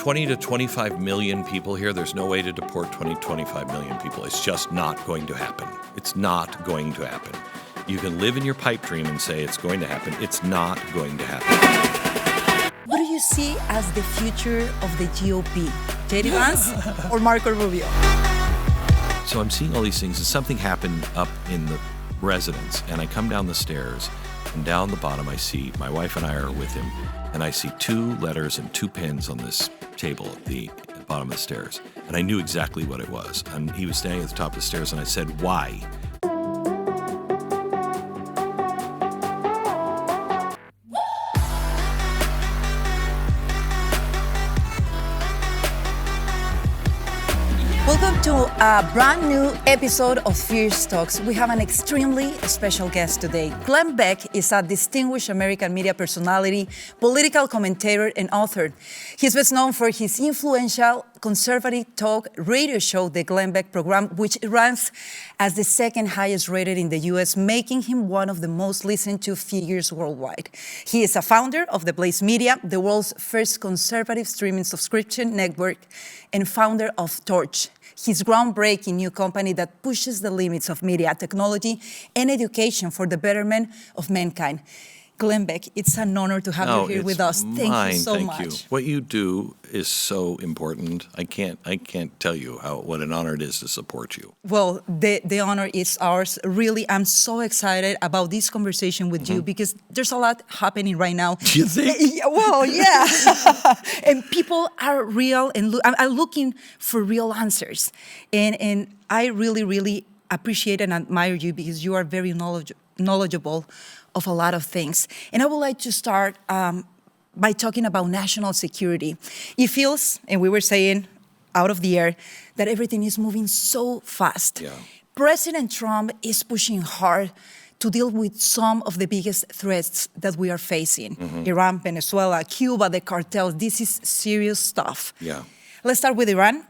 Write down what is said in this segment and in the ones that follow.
20 to 25 million people here. There's no way to deport 20 to 25 million people. It's just not going to happen. It's not going to happen. You can live in your pipe dream and say it's going to happen. It's not going to happen. What do you see as the future of the GOP? J.D. Vance or Marco Rubio? So I'm seeing all these things, and something happened up in the residence, and I come down the stairs, and down the bottom I see my wife and I are with him, and I see 2 letters and 2 pins on this table at the bottom of the stairs, and I knew exactly what it was. And he was standing at the top of the stairs, and I said, "Why?" Welcome to a brand new episode of Fierce Talks. We have an extremely special guest today. Glenn Beck is a distinguished American media personality, political commentator, and author. He's best known for his influential conservative talk radio show, The Glenn Beck Program, which ranks as the 2nd highest rated in the U.S., making him one of the most listened to figures worldwide. He is a founder of The Blaze Media, the world's first conservative streaming subscription network, and founder of Torch, his groundbreaking new company that pushes the limits of media, technology, and education for the betterment of mankind. Glenn Beck, it's an honor to have you here with us. Thank you so much. Thank you. What you do is so important. I can't tell you what an honor it is to support you. Well, the honor is ours. Really, I'm so excited about this conversation with you because there's a lot happening right now. Do you think? Well, yeah. And people are real and are looking for real answers. And I really, really appreciate and admire you because you are very knowledgeable of a lot of things. And I would like to start by talking about national security. It feels, and we were saying out of the air, that everything is moving so fast. Yeah. President Trump is pushing hard to deal with some of the biggest threats that we are facing. Iran, Venezuela, Cuba, the cartels. This is serious stuff. Yeah. Let's start with Iran.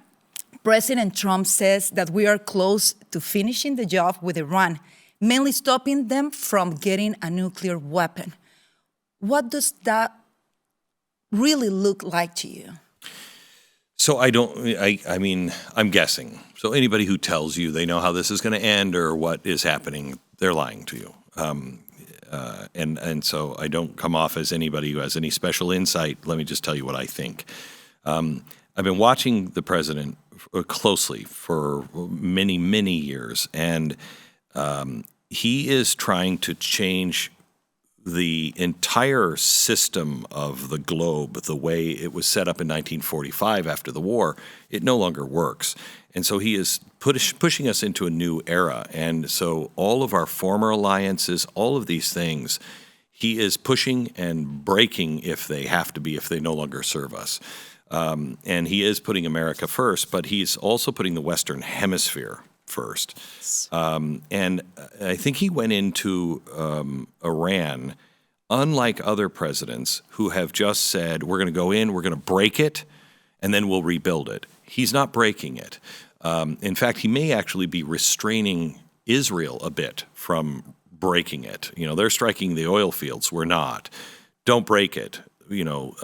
President Trump says that we are close to finishing the job with Iran, mainly stopping them from getting a nuclear weapon. What does that really look like to you? So I mean, I'm guessing. So anybody who tells you they know how this is going to end or what is happening, they're lying to you. And so I don't come off as anybody who has any special insight. Let me just tell you what I think. I've been watching the president closely for many, many years, and he is trying to change the entire system of the globe, the way it was set up in 1945 after the war. It no longer works. And so he is pushing us into a new era. And so all of our former alliances, all of these things, he is pushing and breaking if they have to be, if they no longer serve us. And he is putting America first, but he's also putting the Western Hemisphere first. And I think he went into Iran, unlike other presidents who have just said, we're going to go in, we're going to break it, and then we'll rebuild it. He's not breaking it. In fact, he may actually be restraining Israel a bit from breaking it. You know, they're striking the oil fields. We're not. Don't break it. You know,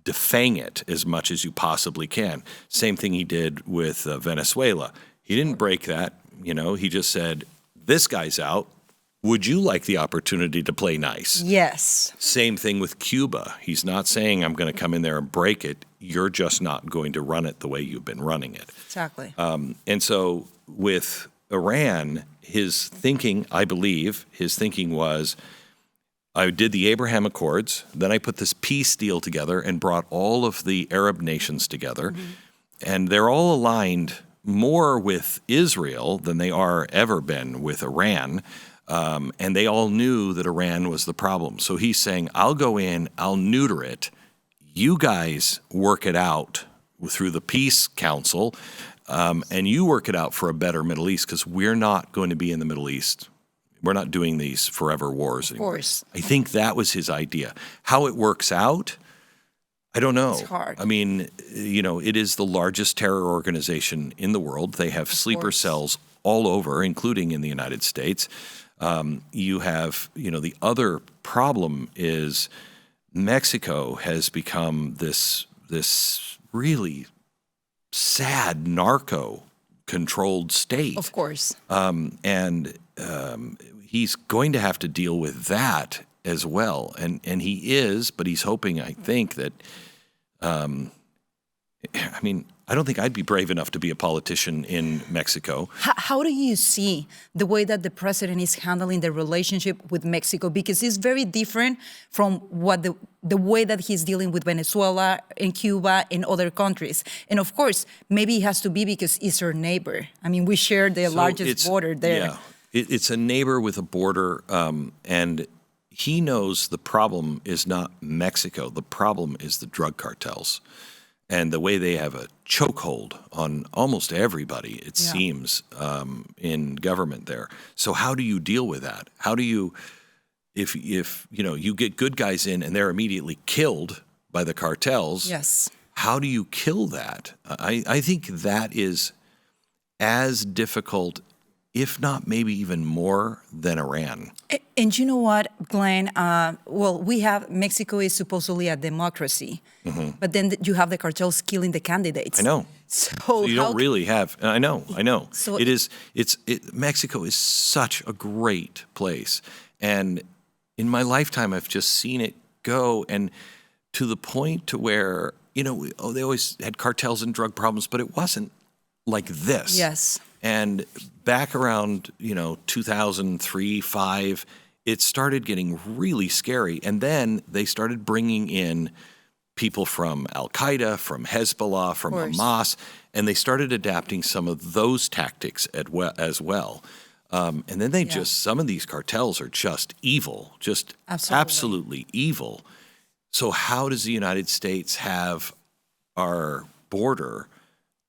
defang it as much as you possibly can. Same thing he did with Venezuela. He didn't break that, you know. He just said, this guy's out. Would you like the opportunity to play nice? Yes. Same thing with Cuba. He's not saying, I'm going to come in there and break it. You're just not going to run it the way you've been running it. Exactly. And so with Iran, his thinking, I believe, was, I did the Abraham Accords, then I put this peace deal together and brought all of the Arab nations together, and they're all aligned more with Israel than they are ever been with Iran, and they all knew that Iran was the problem. So he's saying, I'll go in, I'll neuter it, you guys work it out through the Peace Council, and you work it out for a better Middle East, because we're not going to be in the Middle East. We're not doing these forever wars anymore. Of course. I think that was his idea. How it works out, I don't know. It's hard. I mean, you know, it is the largest terror organization in the world. They have sleeper cells all over, including in the United States. You have, you know, the other problem is Mexico has become this really sad narco-controlled state. Of course. And he's going to have to deal with that as well. And he is, but he's hoping, I think, that, I don't think I'd be brave enough to be a politician in Mexico. How do you see the way that the president is handling the relationship with Mexico? Because it's very different from what the way that he's dealing with Venezuela and Cuba and other countries. And of course, maybe it has to be because it's our neighbor. I mean, we share the largest border there. Yeah, it's a neighbor with a border, and he knows the problem is not Mexico. The problem is the drug cartels. And the way they have a chokehold on almost everybody, it seems, in government there. So how do you deal with that? How do you, if you get good guys in and they're immediately killed by the cartels? Yes. How do you kill that? I think that is as difficult, if not maybe even more, than Iran. And you know what, Glenn? Mexico is supposedly a democracy, but then you have the cartels killing the candidates. I know. So you don't really have. I know. So Mexico is such a great place, and in my lifetime, I've just seen it go, and to the point to where they always had cartels and drug problems, but it wasn't like this. Yes. And back around 2003, 2005, it started getting really scary, and then they started bringing in people from Al-Qaeda, from Hezbollah, from Hamas, and they started adapting some of those tactics as well. And then some of these cartels are just evil, just absolutely evil. So how does the United States have our border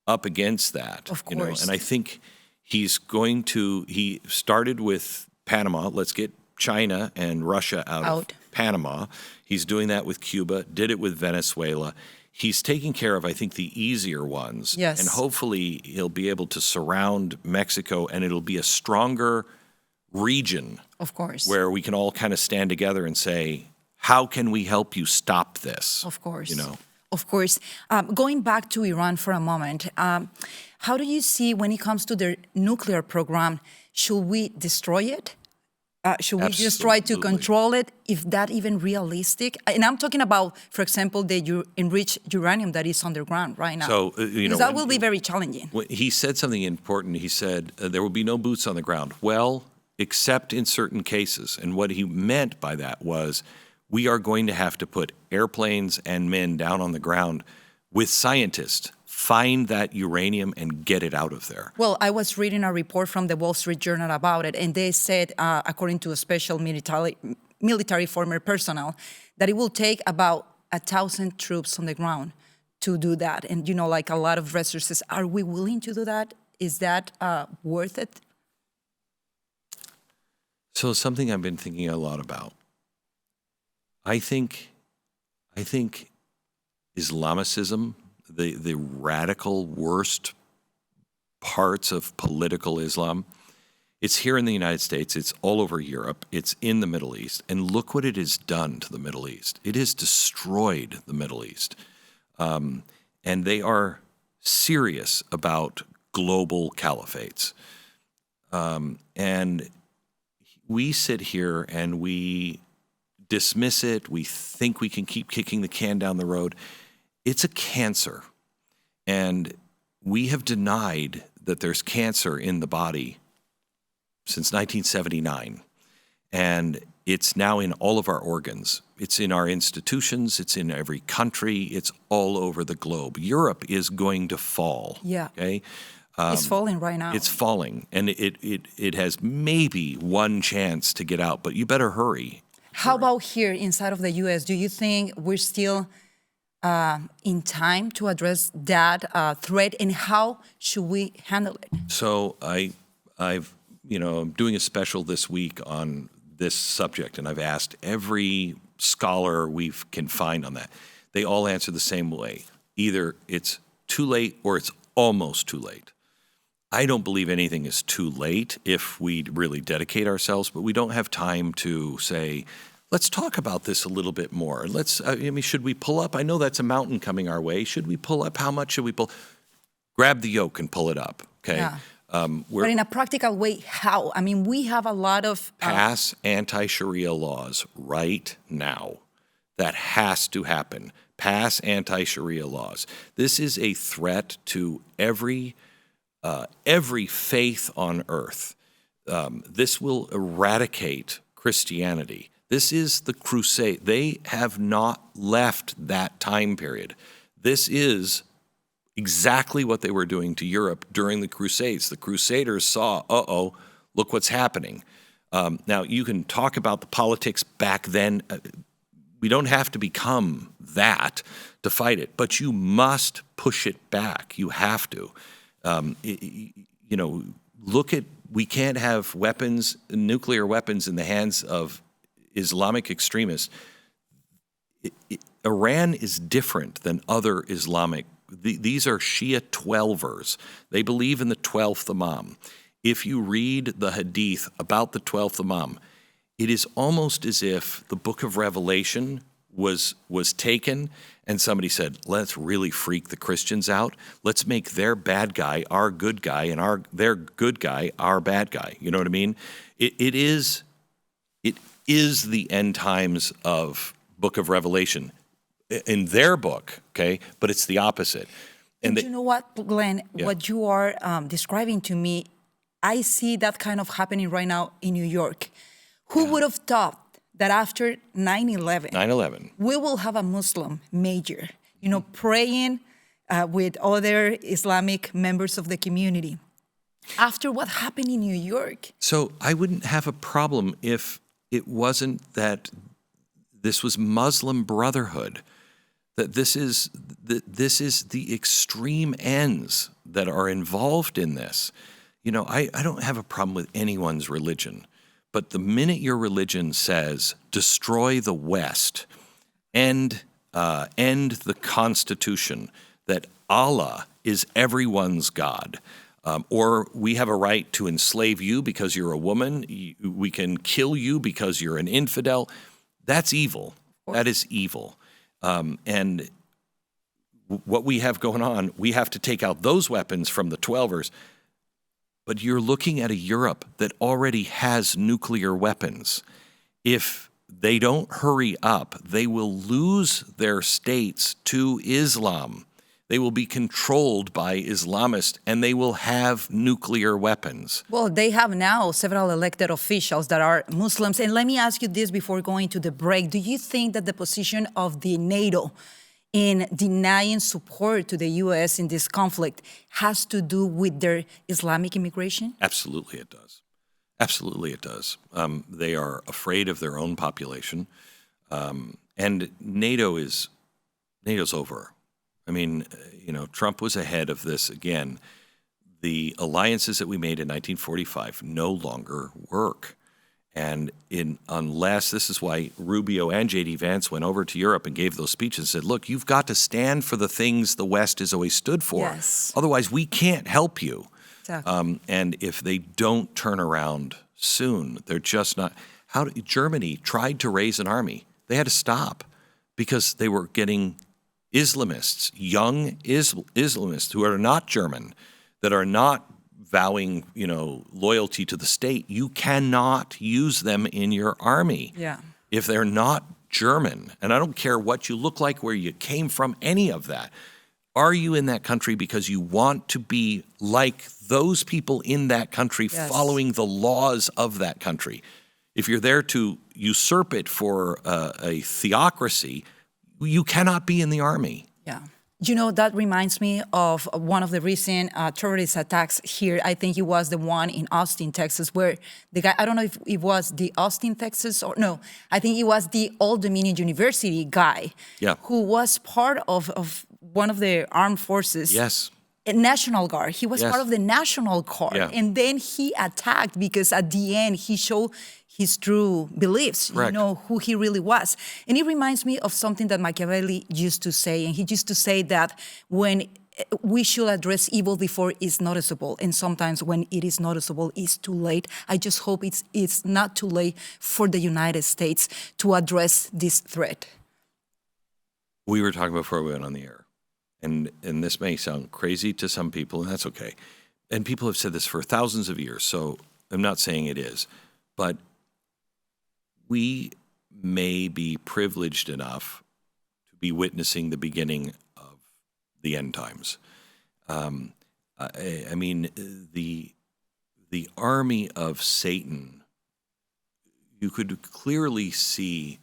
up against that? Of course. And I think he started with Panama. Let's get China and Russia out of Panama. He's doing that with Cuba, did it with Venezuela. He's taking care of, I think, the easier ones. Yes. And hopefully he'll be able to surround Mexico, and it'll be a stronger region. Of course. Where we can all kind of stand together and say, how can we help you stop this? Of course. Of course. Going back to Iran for a moment, how do you see when it comes to their nuclear program, should we destroy it? Should we just try to control it? If that even realistic? And I'm talking about, for example, the enriched uranium that is underground right now. So, because that will be very challenging. He said something important. He said, there will be no boots on the ground. Well, except in certain cases. And what he meant by that was, we are going to have to put airplanes and men down on the ground with scientists, find that uranium and get it out of there. Well, I was reading a report from the Wall Street Journal about it, and they said, according to a special military former personnel, that it will take about 1,000 troops on the ground to do that. And, like a lot of resources. Are we willing to do that? Is that worth it? So something I've been thinking a lot about. I think Islamicism, the radical worst parts of political Islam, it's here in the United States, it's all over Europe, it's in the Middle East, and look what it has done to the Middle East. It has destroyed the Middle East. And they are serious about global caliphates. And we sit here and we dismiss it. We think we can keep kicking the can down the road. It's a cancer. And we have denied that there's cancer in the body since 1979. And it's now in all of our organs. It's in our institutions. It's in every country. It's all over the globe. Europe is going to fall. Yeah. Okay? It's falling right now. It's falling. And it has maybe one chance to get out, but you better hurry. How about here inside of the U.S.? Do you think we're still in time to address that threat, and how should we handle it? So I'm doing a special this week on this subject, and I've asked every scholar we can find on that. They all answer the same way. Either it's too late or it's almost too late. I don't believe anything is too late if we really dedicate ourselves, but we don't have time to say, let's talk about this a little bit more. Should we pull up? I know that's a mountain coming our way. Should we pull up? How much should we pull? Grab the yoke and pull it up, okay? Yeah. But in a practical way, how? I mean, we have a lot of... pass anti-Sharia laws right now. That has to happen. Pass anti-Sharia laws. This is a threat to every faith on earth. This will eradicate Christianity. This is the crusade. They have not left that time period. This is exactly what they were doing to Europe during the Crusades. The Crusaders saw, look what's happening. Now, you can talk about the politics back then. We don't have to become that to fight it, but you must push it back. You have to. We can't have weapons, nuclear weapons in the hands of Islamic extremists. Iran is different than other Islamic. These are Shia 12ers. They believe in the 12th Imam. If you read the Hadith about the 12th Imam, it is almost as if the book of Revelation was taken and somebody said, let's really freak the Christians out. Let's make their bad guy our good guy and their good guy our bad guy. You know what I mean? It is the end times of book of Revelation in their book, okay? But it's the opposite. And you know what, Glenn? Yeah. What you are describing to me, I see that kind of happening right now in New York. Who would have thought that after 9/11, we will have a Muslim major, praying with other Islamic members of the community after what happened in New York? So I wouldn't have a problem if it wasn't that this was Muslim Brotherhood, that this is the extreme ends that are involved in this. I don't have a problem with anyone's religion. But the minute your religion says, destroy the West, end the Constitution, that Allah is everyone's God, or we have a right to enslave you because you're a woman, we can kill you because you're an infidel, that's evil. That is evil. And what we have going on, we have to take out those weapons from the 12ers. But you're looking at a Europe that already has nuclear weapons. If they don't hurry up, they will lose their states to Islam. They will be controlled by Islamists, and they will have nuclear weapons. Well, they have now several elected officials that are Muslims. And let me ask you this before going to the break. Do you think that the position of the NATO in denying support to the U.S. in this conflict has to do with their Islamic immigration? Absolutely it does. Absolutely it does. They are afraid of their own population. And NATO's over. I mean, Trump was ahead of this again. The alliances that we made in 1945 no longer work. And unless, this is why Rubio and J.D. Vance went over to Europe and gave those speeches and said, look, you've got to stand for the things the West has always stood for. Yes. Otherwise, we can't help you. Exactly. And if they don't turn around soon, they're just not. Germany tried to raise an army. They had to stop because they were getting Islamists, young Islamists who are not German, that are not vowing, loyalty to the state. You cannot use them in your army. Yeah. If they're not German, and I don't care what you look like, where you came from, any of that. Are you in that country because you want to be like those people in that country, yes, following the laws of that country? If you're there to usurp it for a theocracy, you cannot be in the army. Yeah. That reminds me of one of the recent terrorist attacks here. I think it was the one in Austin, Texas, where the guy, I don't know if it was the Austin, Texas, or no, I think it was the Old Dominion University guy, yeah, who was part of one of the armed forces. Yes. National Guard. He was yes, part of the National Guard. Yeah. And then he attacked because at the end he showed his true beliefs, correct, who he really was. And it reminds me of something that Machiavelli used to say. And he used to say that when we should address evil before it's noticeable. And sometimes when it is noticeable, it's too late. I just hope it's not too late for the United States to address this threat. We were talking before we went on the air, and this may sound crazy to some people, and that's okay. And people have said this for thousands of years, so I'm not saying it is. But we may be privileged enough to be witnessing the beginning of the end times. I mean, the army of Satan, you could clearly see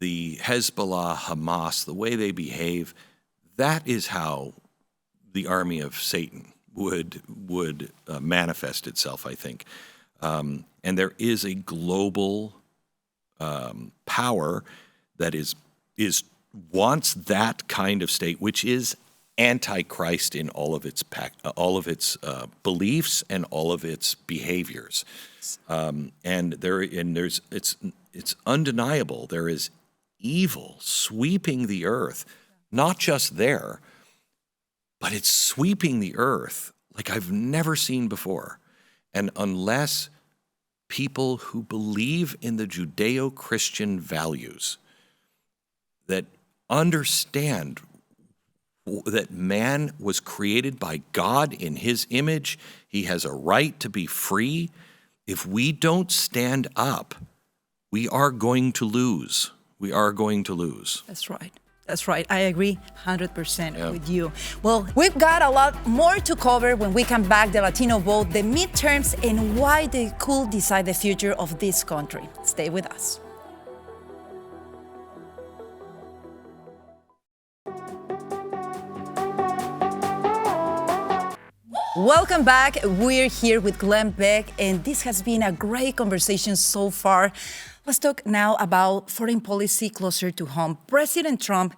the Hezbollah, Hamas, the way they behave. That is how the army of Satan would manifest itself, I think. And there is a global power that is wants that kind of state, which is antichrist in all of its beliefs and all of its behaviors. It's undeniable. There is evil sweeping the earth, not just there, but it's sweeping the earth like I've never seen before. And unless people who believe in the Judeo-Christian values, that understand that man was created by God in his image, he has a right to be free. If we don't stand up, we are going to lose. We are going to lose. That's right. That's right. I agree 100% with you. Well, we've got a lot more to cover when we come back. The Latino vote, the midterms, and why they could decide the future of this country. Stay with us. Welcome back. We're here with Glenn Beck, and this has been a great conversation so far. Let's talk now about foreign policy closer to home. President Trump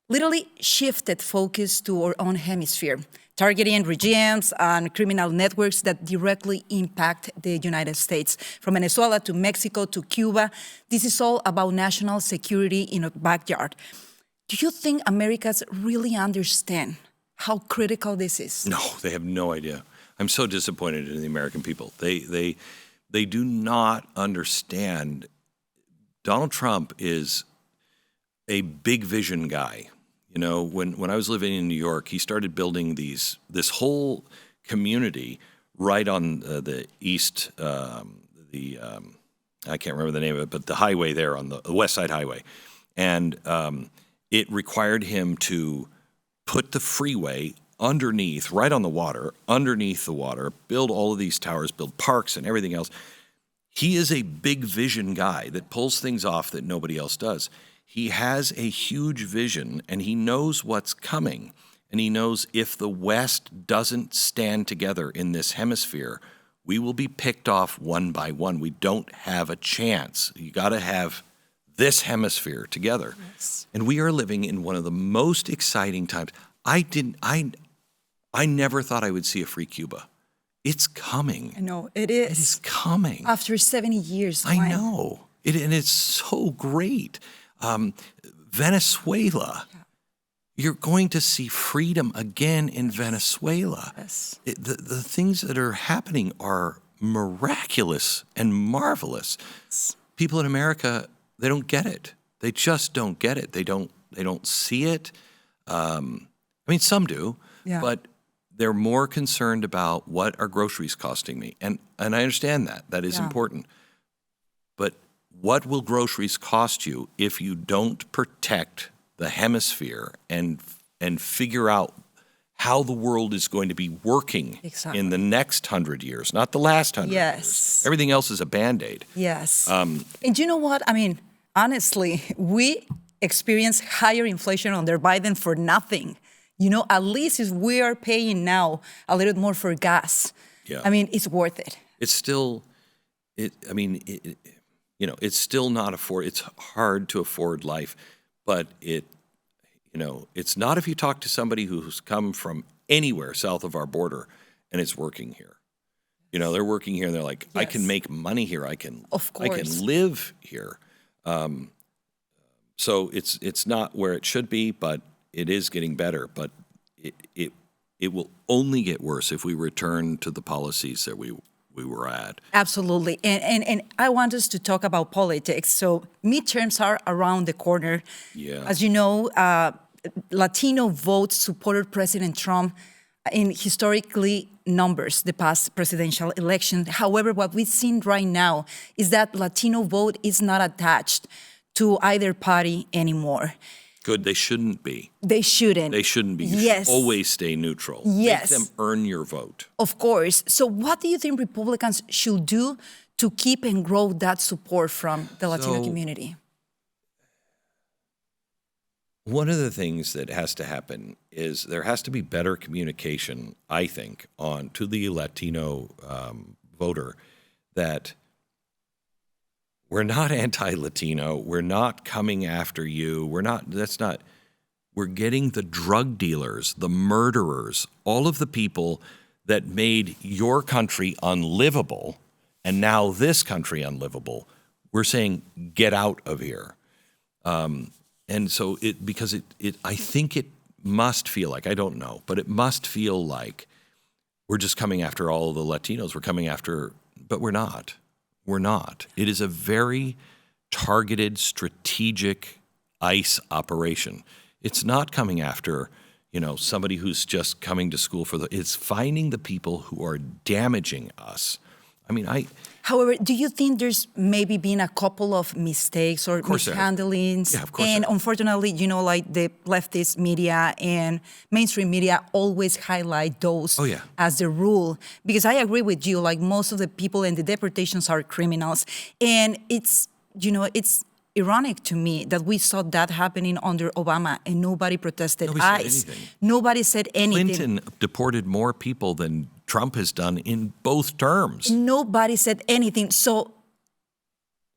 literally shifted focus to our own hemisphere, targeting regimes and criminal networks that directly impact the United States. From Venezuela to Mexico to Cuba, this is all about national security in our backyard. Do you think Americans really understand how critical this is? No, they have no idea. I'm so disappointed in the American people. They do not understand. Donald Trump is a big vision guy. You know, when I was living in New York, he started building this whole community right on the east, I can't remember the name of it, but the highway there on the West Side Highway. And it required him to put the freeway underneath, right on the water, underneath the water, build all of these towers, build parks and everything else. He is a big vision guy that pulls things off that nobody else does. He has a huge vision, and he knows what's coming. And he knows if the West doesn't stand together in this hemisphere, we will be picked off one by one. We don't have a chance. You got to have this hemisphere together. Yes. And we are living in one of the most exciting times. I never thought I would see a free Cuba. It's coming. I know, it is. It is coming. After 70 years. I know. And it's so great. Venezuela. Yeah. You're going to see freedom again in Venezuela. Yes. The things that are happening are miraculous and marvelous. Yes. People in America, they don't get it. They just don't get it. They don't see it. I mean, some do, but they're more concerned about what are groceries costing me. And I understand that. That is important. But what will groceries cost you if you don't protect the hemisphere and figure out how the world is going to be working in the next 100 years, not the last 100 years. Everything else is a Band-Aid. Yes. And you know what? I mean, honestly, we experienced higher inflation under Biden for nothing. You know, at least if we are paying now a little more for gas. Yeah. I mean, it's worth it. It's still, it's still not it's hard to afford life, but it's not if you talk to somebody who's come from anywhere south of our border and it's working here. You know, they're working here and they're like, I can make money here. I can live here. So it's not where it should be, but it is getting better. But it will only get worse if we return to the policies that we were at. Absolutely. And I want us to talk about politics. So midterms are around the corner. Yeah. As you know, Latino votes supported President Trump in historically numbers the past presidential election. However, what we've seen right now is that Latino vote is not attached to either party anymore. Good. They shouldn't be. They shouldn't. They shouldn't be. You Yes. should always stay neutral. Yes. Make them earn your vote. Of course. So what do you think Republicans should do to keep and grow that support from the Latino community? One of the things that has to happen is there has to be better communication, I think, to the Latino voter that we're not anti-Latino. We're not coming after you. We're getting the drug dealers, the murderers, all of the people that made your country unlivable and now this country unlivable. We're saying, get out of here. And so I think it must feel like, I don't know, but it must feel like we're just coming after all of the Latinos. We're coming after, but we're not. We're not. It is a very targeted, strategic ICE operation. It's not coming after, somebody who's just coming to school it's finding the people who are damaging us. However, do you think there's maybe been a couple of mistakes or mishandlings? Yeah, of course. And unfortunately, like the leftist media and mainstream media always highlight those as the rule. Because I agree with you, like most of the people in the deportations are criminals. And it's ironic to me that we saw that happening under Obama and nobody protested ICE. Nobody said anything. Clinton deported more people than Trump has done in both terms. Nobody said anything. So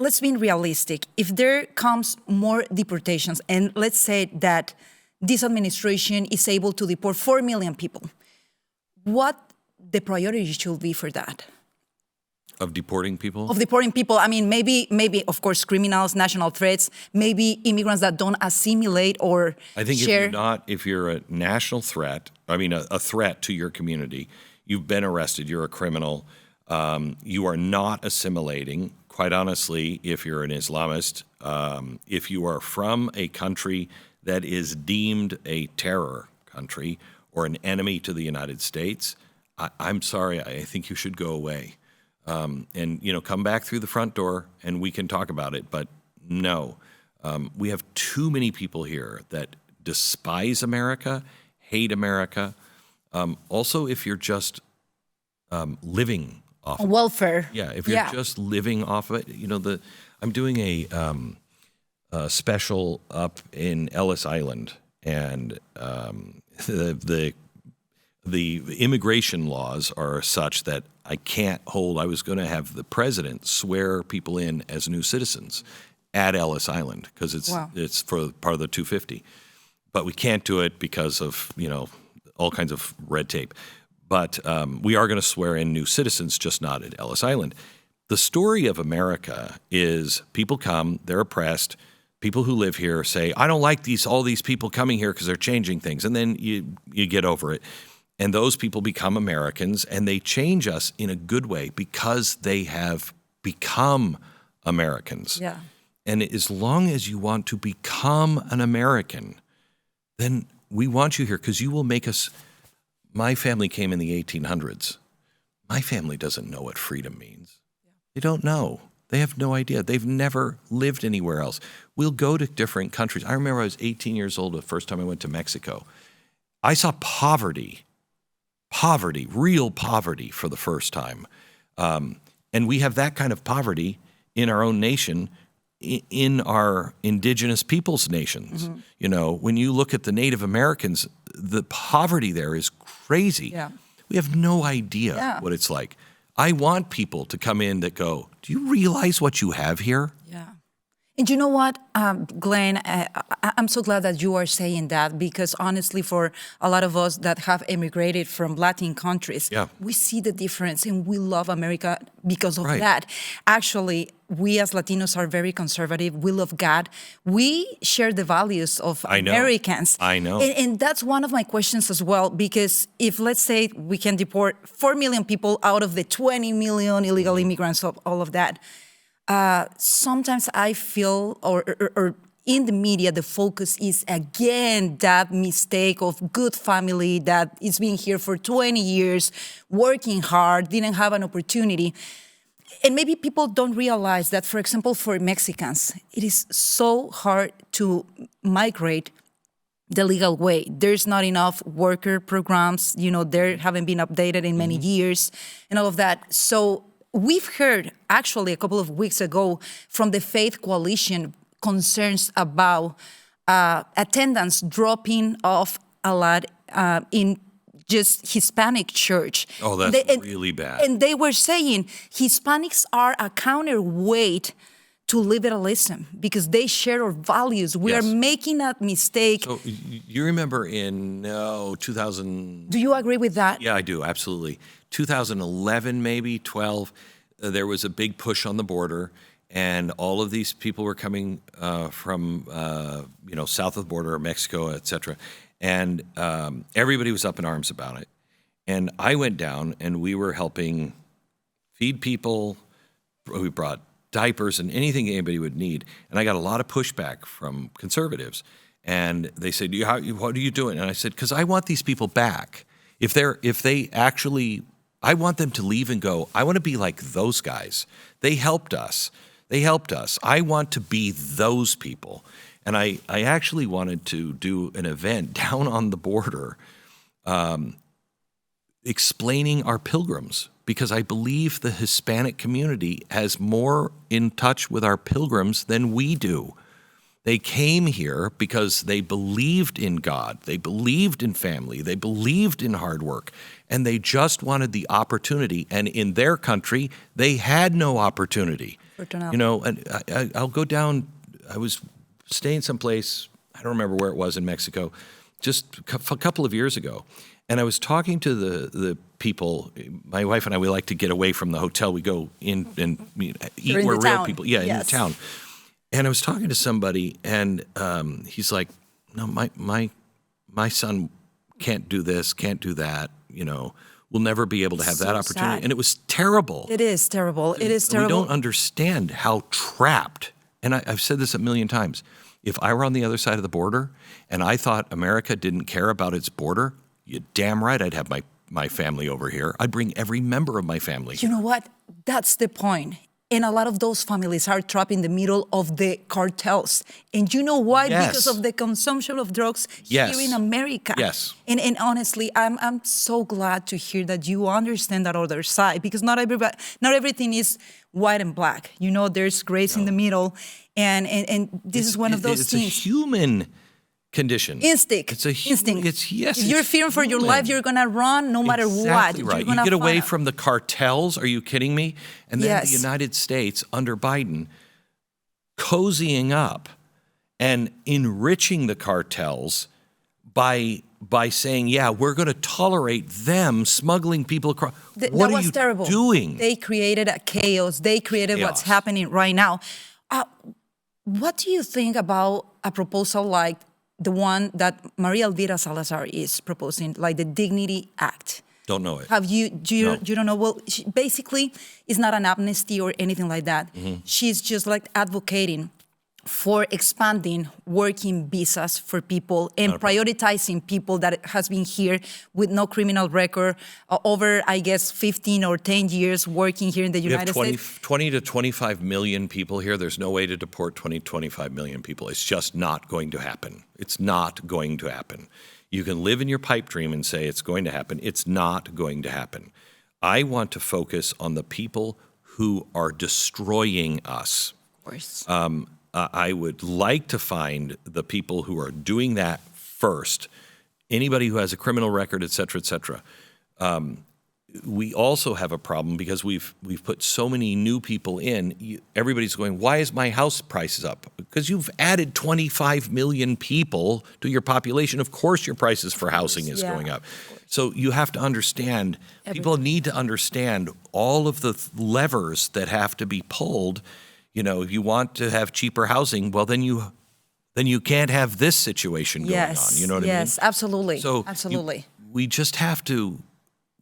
let's be realistic. If there comes more deportations, and let's say that this administration is able to deport 4 million people, what the priority should be for that? Of deporting people? Of deporting people. Maybe, of course, criminals, national threats, maybe immigrants that don't assimilate or I think share. if you're a national threat, a threat to your community, you've been arrested, you're a criminal, you are not assimilating. Quite honestly, if you're an Islamist, if you are from a country that is deemed a terror country or an enemy to the United States, I'm sorry, I think you should go away. And come back through the front door and we can talk about it. But no, we have too many people here that despise America, hate America. Also, if you're just living off of welfare. Yeah, if you're just living off of it, I'm doing a special up in Ellis Island, and the immigration laws are such that I was going to have the president swear people in as new citizens at Ellis Island because it's for part of the 250. But we can't do it because of, all kinds of red tape. But we are going to swear in new citizens, just not at Ellis Island. The story of America is people come, they're oppressed. People who live here say, I don't like all these people coming here because they're changing things. And then you get over it. And those people become Americans, and they change us in a good way because they have become Americans. Yeah. And as long as you want to become an American, then we want you here because you will make us. My family came in the 1800s. My family doesn't know what freedom means. They don't know. They have no idea. They've never lived anywhere else. We'll go to different countries. I remember I was 18 years old the first time I went to Mexico. I saw poverty, real poverty for the first time. And we have that kind of poverty in our own nation, in our indigenous peoples' nations. Mm-hmm. When you look at the Native Americans, the poverty there is crazy. Yeah. We have no idea what it's like. I want people to come in that go, do you realize what you have here? Yeah. And you know what, Glenn, I'm so glad that you are saying that because honestly, for a lot of us that have immigrated from Latin countries, we see the difference and we love America because of that. Actually, we as Latinos are very conservative. We love God. We share the values of I know. Americans. I know. And that's one of my questions as well, because if, let's say, we can deport 4 million people out of the 20 million illegal immigrants of all of that, sometimes I feel, or in the media, the focus is again that mistake of good family that is being here for 20 years, working hard, didn't have an opportunity. And maybe people don't realize that, for example, for Mexicans, it is so hard to migrate the legal way. There's not enough worker programs, they haven't been updated in many years and all of that. So we've heard actually a couple of weeks ago from the Faith Coalition concerns about attendance dropping off a lot in just Hispanic church. Oh, that's really bad. And they were saying Hispanics are a counterweight to liberalism because they share our values. We Yes. are making that mistake. So you remember in 2000? Do you agree with that? Yeah, I do, absolutely. 2011, maybe 12, there was a big push on the border, and all of these people were coming from south of the border, Mexico, et cetera. And everybody was up in arms about it. And I went down, and we were helping feed people. We brought diapers and anything anybody would need. And I got a lot of pushback from conservatives. And they said, what are you doing? And I said, because I want these people back. If they actually, I want them to leave and go. I want to be like those guys. They helped us. I want to be those people. And I actually wanted to do an event down on the border explaining our pilgrims, because I believe the Hispanic community has more in touch with our pilgrims than we do. They came here because they believed in God, they believed in family, they believed in hard work, and they just wanted the opportunity. And in their country, they had no opportunity. And I'll go down, I was staying someplace, I don't remember where it was in Mexico, just a couple of years ago. And I was talking to the people. My wife and I, we like to get away from the hotel. We go in and eat where real people, in the town. And I was talking to somebody, and he's like, "No, my son can't do this, can't do that. We'll never be able to have that opportunity." Sad. And it was terrible. It is terrible. It is We terrible. don't understand how trapped. And I've said this a million times. If I were on the other side of the border and I thought America didn't care about its border, you're damn right I'd have my family over here. I'd bring every member of my family. You know what? That's the point. And a lot of those families are trapped in the middle of the cartels. And you know why? Yes. Because of the consumption of drugs Yes. here in America. Yes. And honestly, I'm so glad to hear that you understand that other side, because not everything is white and black. There's grace in the middle. And this is one of those it's things. It's a human condition. Instinct. It's a instinct. Yes. If you're fearing for your life, you're gonna run no matter what. Exactly right. You're You gonna get away find out. from the cartels. Are you kidding me? And then Yes. the United States under Biden cozying up and enriching the cartels by saying, yeah, we're going to tolerate them smuggling people across. What that are was you terrible. doing? They created a chaos. They created what's Chaos. happening right now. What do you think about a proposal like the one that Maria Elvira Salazar is proposing, like the Dignity Act? Don't know it. Have you? No. You don't know? Well, basically, it's not an amnesty or anything like that. Mm-hmm. She's just like advocating for expanding working visas for people and prioritizing people that has been here with no criminal record over, I guess, 15 or 10 years working here in the We have United States. 20 to 25 million people here. There's no way to deport 25 million people. It's just not going to happen. It's not going to happen. You can live in your pipe dream and say it's going to happen. It's not going to happen. I want to focus on the people who are destroying us. Of course. I would like to find the people who are doing that first. Anybody who has a criminal record, et cetera, et cetera. We also have a problem because we've put so many new people in. Everybody's going, why is my house prices up? Because you've added 25 million people to your population. Of course your prices for housing is Yeah. going up. So you have to understand, people need to understand all of the levers that have to be pulled. if you want to have cheaper housing, well, then you can't have this situation going on. You know what I mean? Yes, absolutely. So absolutely. we just have to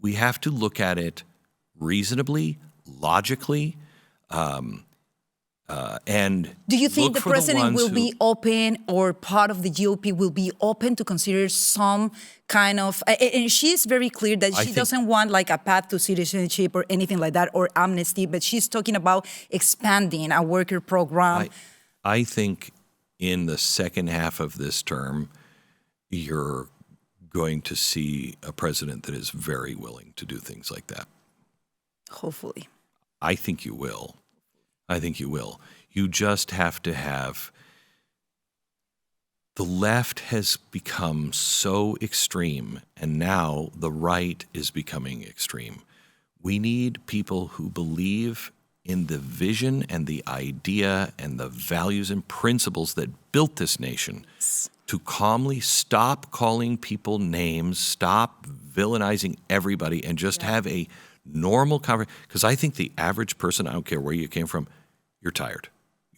look at it reasonably, logically, and Do you think look the for president ones will who- be open, or part of the GOP will be open to consider some kind of, and she's very clear that she think- doesn't want like a path to citizenship or anything like that, or amnesty, but she's talking about expanding a worker program. I think in the second half of this term, you're going to see a president that is very willing to do things like that. Hopefully. I think you will. I think you will. You just have to have. The left has become so extreme, and now the right is becoming extreme. We need people who believe in the vision and the idea and the values and principles that built this nation to calmly stop calling people names, stop villainizing everybody, and just have a normal conversation. Because I think the average person, I don't care where you came from, you're tired.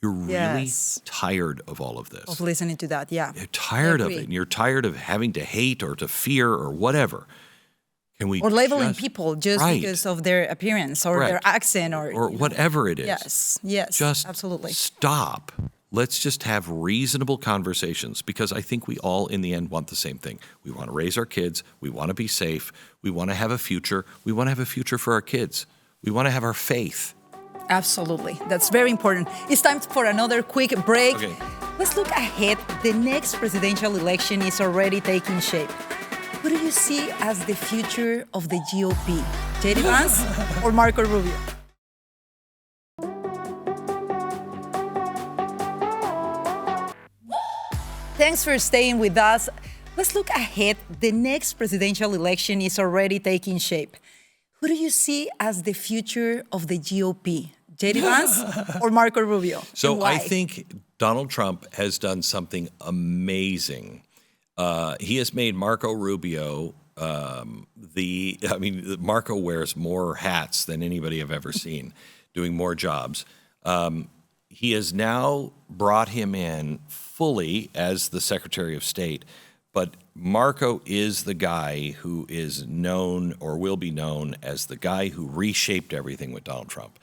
You're really Yes. tired of all of this. Of listening to that, yeah. You're tired of agree. it. And you're tired of having to hate or to fear or whatever. Can we Or labeling just- people just Right. because of their appearance or their Correct. accent or whatever it is. Yes, Just absolutely. stop. Let's just have reasonable conversations, because I think we all, in the end, want the same thing. We want to raise our kids. We want to be safe. We want to have a future. We want to have a future for our kids. We want to have our faith. Absolutely. That's very important. It's time for another quick break. Okay. Let's look ahead. The next presidential election is already taking shape. Who do you see as the future of the GOP? JD Vance or Marco Rubio? Thanks for staying with us. Let's look ahead. The next presidential election is already taking shape. Who do you see as the future of the GOP? JD Vance or Marco Rubio? So And why? I think Donald Trump has done something amazing. He has made Marco Rubio Marco wears more hats than anybody I've ever seen, doing more jobs. He has now brought him in fully as the Secretary of State, but Marco is the guy who is known, or will be known, as the guy who reshaped everything with Donald Trump.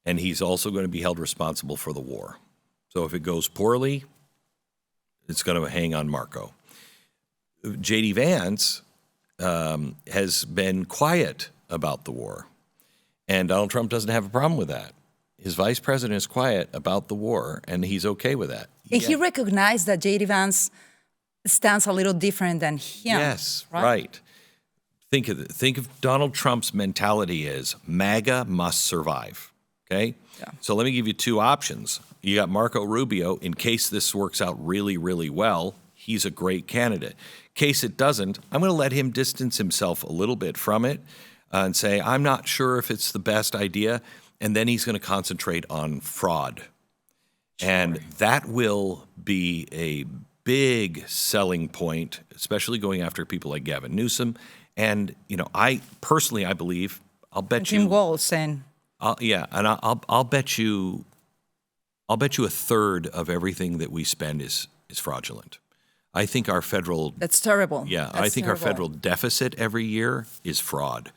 And he's also going to be held responsible for the war. So if it goes poorly, it's going to hang on Marco. J.D. Vance has been quiet about the war, and Donald Trump doesn't have a problem with that. His vice president is quiet about the war, and he's okay with that. And he recognized that J.D. Vance stands a little different than him. Yes, right. Think of Donald Trump's mentality is MAGA must survive. Okay? Yeah. So let me give you two options. You got Marco Rubio. In case this works out really, really well, he's a great candidate. In case it doesn't, I'm going to let him distance himself a little bit from it and say, I'm not sure if it's the best idea. And then he's going to concentrate on fraud. Sure. And that will be a big selling point, especially going after people like Gavin Newsom. And, I believe, I'll bet Tim you. Walz and I'll bet you a third of everything that we spend is fraudulent. I think our federal that's terrible. Yeah, That's I think terrible. our federal deficit every year is fraud.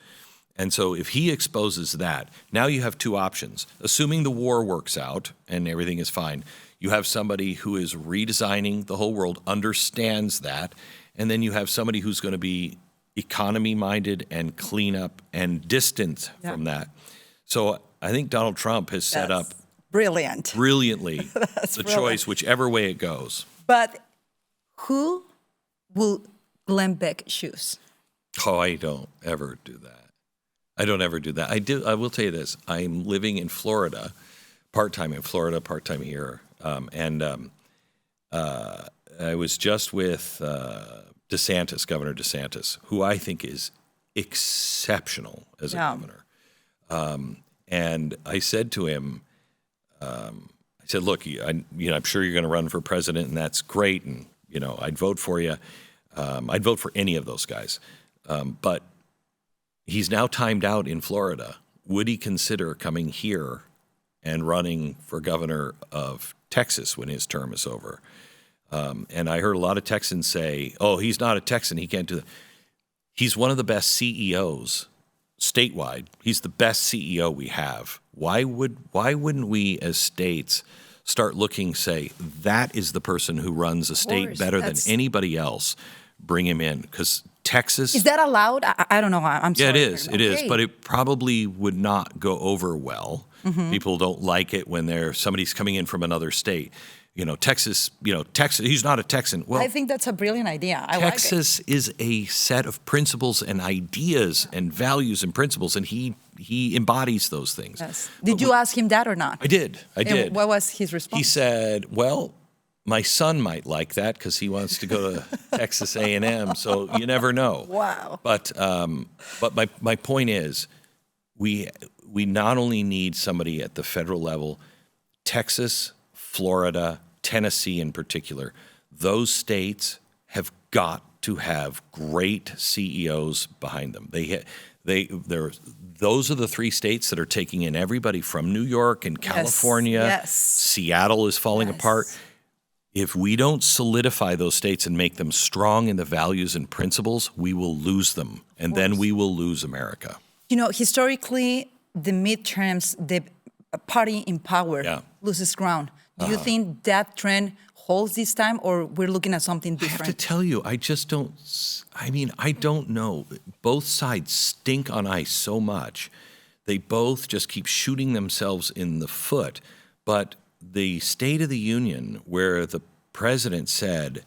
And so if he exposes that, now you have two options. Assuming the war works out and everything is fine, you have somebody who is redesigning the whole world, understands that, and then you have somebody who's going to be economy-minded and clean up and distant from that. So I think Donald Trump has set up brilliant. brilliantly the brilliant. choice, whichever way it goes. But who will Glenn Beck choose? Oh, I don't ever do that. I don't ever do that. I will tell you this. I'm living in Florida, part-time in Florida, part-time here. I was just with DeSantis, Governor DeSantis, who I think is exceptional as a governor. And I said to him, I said, look, I'm sure you're going to run for president, and that's great, and I'd vote for you. I'd vote for any of those guys. But he's now timed out in Florida. Would he consider coming here and running for governor of Texas when his term is over. And I heard a lot of Texans say, oh, he's not a Texan, he can't do that. He's one of the best CEOs statewide. He's the best CEO we have. Why wouldn't we as states start looking, say, that is the person who runs a state better than anybody else, bring him in? Because Texas... Is that allowed? I don't know. I'm sorry. Yeah, it is. But it probably would not go over well. Mm-hmm. People don't like it when somebody's coming in from another state. Texas, he's not a Texan. Well, I think that's a brilliant idea. Texas is a set of principles and ideas and values and principles, and he embodies those things. Yes. Did you ask him that or not? I did. And what was his response? He said, well, my son might like that because he wants to go to Texas A&M, so you never know. Wow. But my point is, we not only need somebody at the federal level, Texas, Florida, Tennessee in particular, those states have got to have great CEOs behind them. Those are the three states that are taking in everybody from New York and California. Yes. Seattle is falling apart. If we don't solidify those states and make them strong in the values and principles, we will lose them, and then we will lose America. Historically, the midterms, the party in power loses ground. Do you think that trend holds this time, or we're looking at something different? I have to tell you, I don't know. Both sides stink on ice so much. They both just keep shooting themselves in the foot. But the State of the Union, where the president said,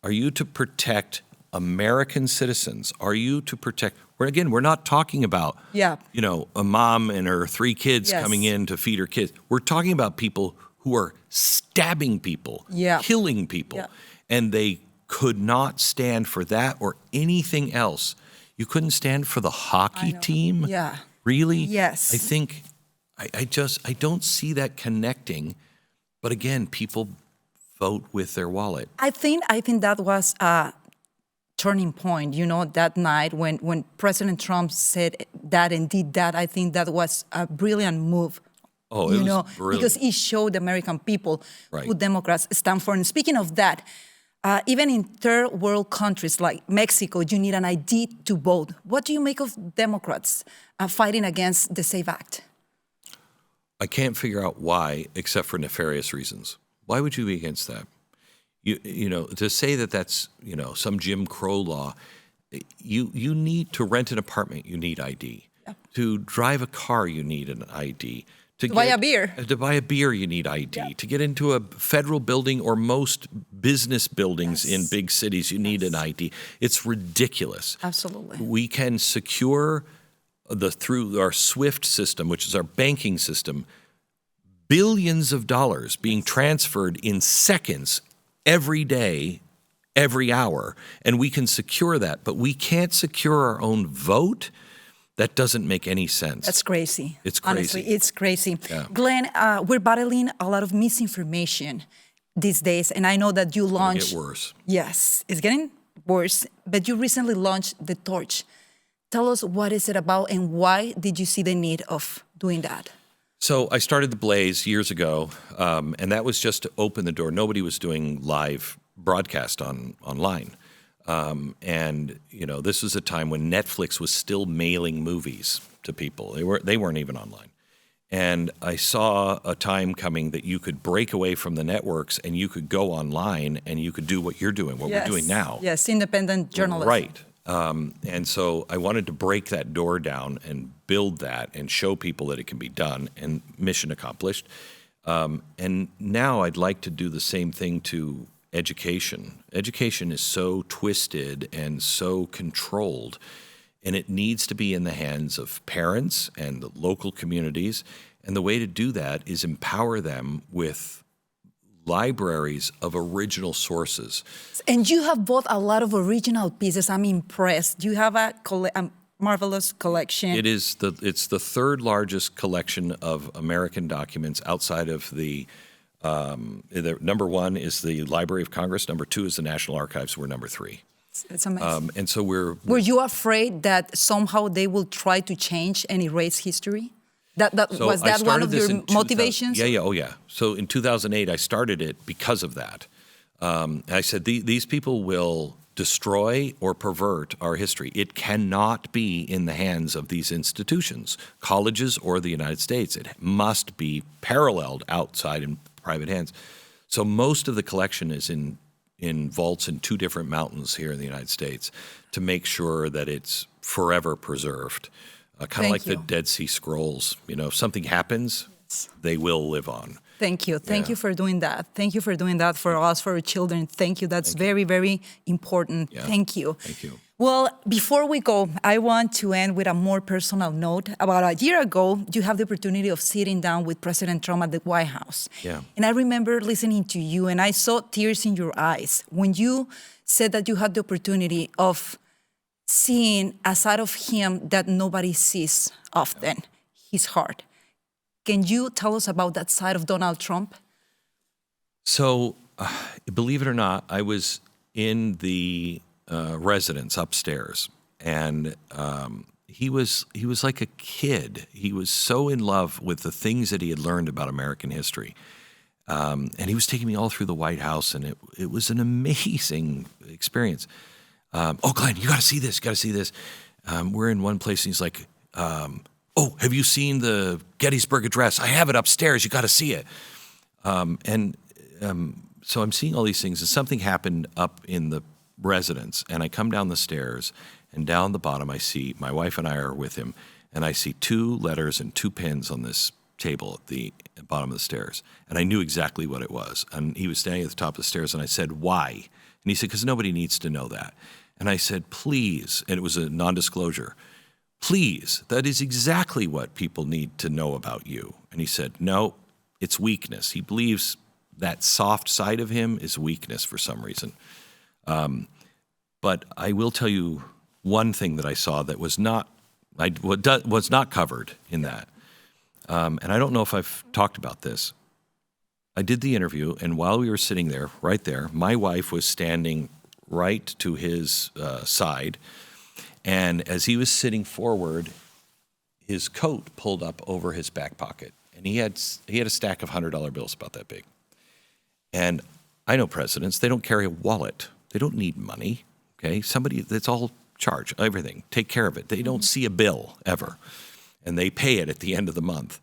are you to protect American citizens? Are you to protect... We're not talking about, a mom and her 3 kids coming in to feed her kids. We're talking about people who are stabbing people, killing people. And they could not stand for that or anything else. You couldn't stand for the hockey team? Yeah. Really? Yes. I think, I don't see that connecting. But again, people vote with their wallet. I think that was a turning point, that night when President Trump said that and did that. I think that was a brilliant move. Oh, it was brilliant. Because it showed the American people who Democrats stand for. And speaking of that, even in third world countries like Mexico, you need an ID to vote. What do you make of Democrats fighting against the SAFE Act? I can't figure out why, except for nefarious reasons. Why would you be against that? To say that that's, some Jim Crow law, you need to rent an apartment, you need ID. Yeah. To drive a car, you need an ID. To buy a beer. To buy a beer, you need ID. Yeah. To get into a federal building or most business buildings in big cities, you need an ID. It's ridiculous. Absolutely. We can secure through our SWIFT system, which is our banking system, billions of dollars being transferred in seconds every day, every hour, and we can secure that. But we can't secure our own vote. That doesn't make any sense. That's crazy. It's crazy. Honestly, it's crazy. Yeah. Glenn, we're battling a lot of misinformation these days, and I know that you launched... It's getting worse. Yes, it's getting worse, but you recently launched The Torch. Tell us what is it about and why did you see the need of doing that? So I started The Blaze years ago, and that was just to open the door. Nobody was doing live broadcast online. And this was a time when Netflix was still mailing movies to people. They weren't even online. And I saw a time coming that you could break away from the networks and you could go online and you could do what you're doing, what we're doing now. Yes, independent journalism. Right. And so I wanted to break that door down and build that and show people that it can be done, and mission accomplished. And now I'd like to do the same thing to education. Education is so twisted and so controlled, and it needs to be in the hands of parents and the local communities. And the way to do that is empower them with libraries of original sources. And you have bought a lot of original pieces. I'm impressed. You have a marvelous collection. It's the third largest collection of American documents outside of the number 1 is the Library of Congress. Number 2 is the National Archives. We're number 3. It's amazing. And so were you afraid that somehow they will try to change and erase history? So Was I that one started of this your in 2000 motivations? Yeah, oh yeah. So in 2008, I started it because of that. I said, these people will destroy or pervert our history. It cannot be in the hands of these institutions, colleges or the United States. It must be paralleled outside in private hands. So most of the collection is in vaults in 2 different mountains here in the United States to make sure that it's forever preserved. Kind of like the Dead Sea Scrolls. You know, if something happens, they will live on. Thank you. Thank you for doing that. Thank you for doing that for us, for our children. Thank you. That's very, very important. Yeah. Thank you. Thank you. Well, before we go, I want to end with a more personal note. About a year ago, you have the opportunity of sitting down with President Trump at the White House. Yeah. And I remember listening to you, and I saw tears in your eyes when you said that you had the opportunity of seeing a side of him that nobody sees often, his heart. Can you tell us about that side of Donald Trump? So, believe it or not, I was in the residence upstairs, and he was like a kid. He was so in love with the things that he had learned about American history, and he was taking me all through the White House, and it was an amazing experience. Oh, Glenn, you got to see this. Got to see this. We're in one place, and he's like, "Oh, have you seen the Gettysburg Address? I have it upstairs. You got to see it." So I'm seeing all these things, and something happened up in the residence, and I come down the stairs, and down the bottom I see my wife and I are with him, and I see 2 letters and 2 pins on this table at the bottom of the stairs, and I knew exactly what it was. And he was standing at the top of the stairs, and I said, "Why?" And he said, "Because nobody needs to know that." And I said, "Please," and it was a non-disclosure, "please, that is exactly what people need to know about you." And he said, "No, it's weakness." He believes that soft side of him is weakness for some reason. But I will tell you one thing that I saw that was not covered in that. And I don't know if I've talked about this. I did the interview, and while we were sitting there, right there, my wife was standing right to his side. And as he was sitting forward, his coat pulled up over his back pocket. And he had a stack of $100 bills about that big. And I know presidents, they don't carry a wallet. They don't need money, okay? Somebody, that's all charge, everything. Take care of it. They don't see a bill ever. And they pay it at the end of the month.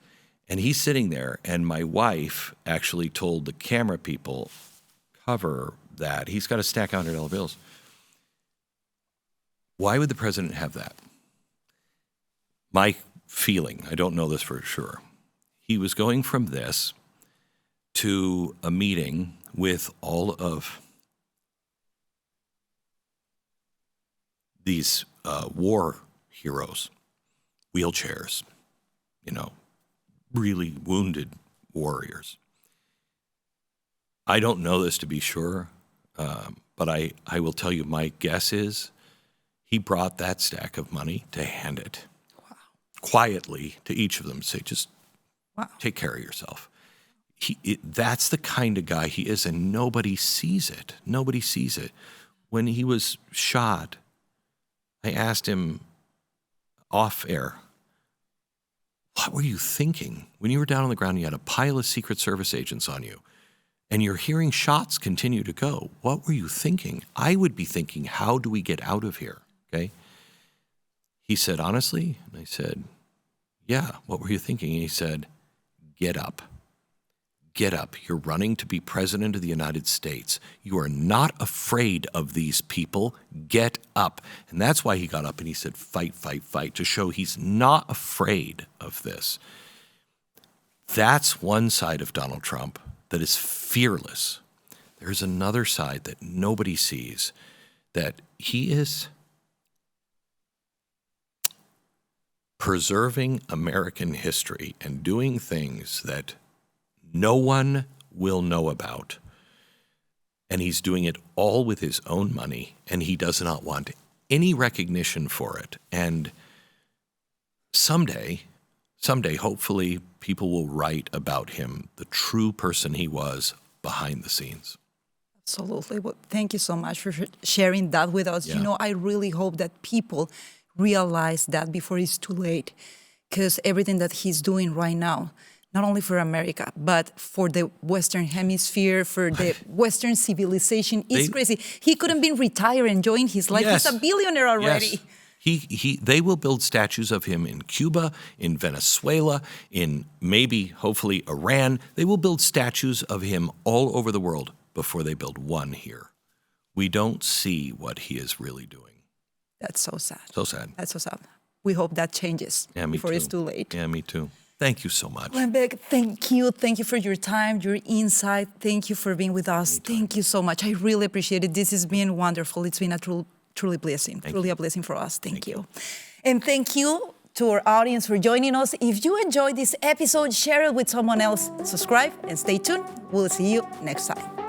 And he's sitting there, and my wife actually told the camera people, cover that. He's got a stack of $100 bills. Why would the president have that? My feeling, I don't know this for sure, he was going from this to a meeting with all of these war heroes, wheelchairs, really wounded warriors. I don't know this to be sure, but I will tell you my guess is he brought that stack of money to hand it quietly to each of them, say, just take care of yourself. That's the kind of guy he is, and nobody sees it. Nobody sees it. When he was shot, I asked him off air, what were you thinking? When you were down on the ground, you had a pile of Secret Service agents on you, and you're hearing shots continue to go. What were you thinking? I would be thinking, how do we get out of here? Okay. He said, honestly? And I said, yeah, what were you thinking? And he said, get up. Get up. You're running to be president of the United States. You are not afraid of these people. Get up. And that's why he got up and he said, fight, fight, fight, to show he's not afraid of this. That's one side of Donald Trump that is fearless. There's another side that nobody sees, that he is preserving American history and doing things that no one will know about. And he's doing it all with his own money, and he does not want any recognition for it. And someday, hopefully, people will write about him, the true person he was behind the scenes. Absolutely. Well, thank you so much for sharing that with us. Yeah. I really hope that people realize that before it's too late. because everything that he's doing right now, not only for America, but for the Western Hemisphere, for the Western civilization, is crazy. He couldn't be retired and enjoying his life. Yes. He's a billionaire already. Yes. They will build statues of him in Cuba, in Venezuela, in maybe, hopefully, Iran. They will build statues of him all over the world before they build one here. We don't see what he is really doing. That's so sad. So sad. That's so sad. We hope that changes before it's too late. Yeah, me too. Thank you so much. Glenn Beck, thank you. Thank you for your time, your insight. Thank you for being with us. Thank you so much. I really appreciate it. This has been wonderful. It's been a truly blessing, truly a blessing for us. Thank you. And thank you to our audience for joining us. If you enjoyed this episode, share it with someone else. Subscribe and stay tuned. We'll see you next time.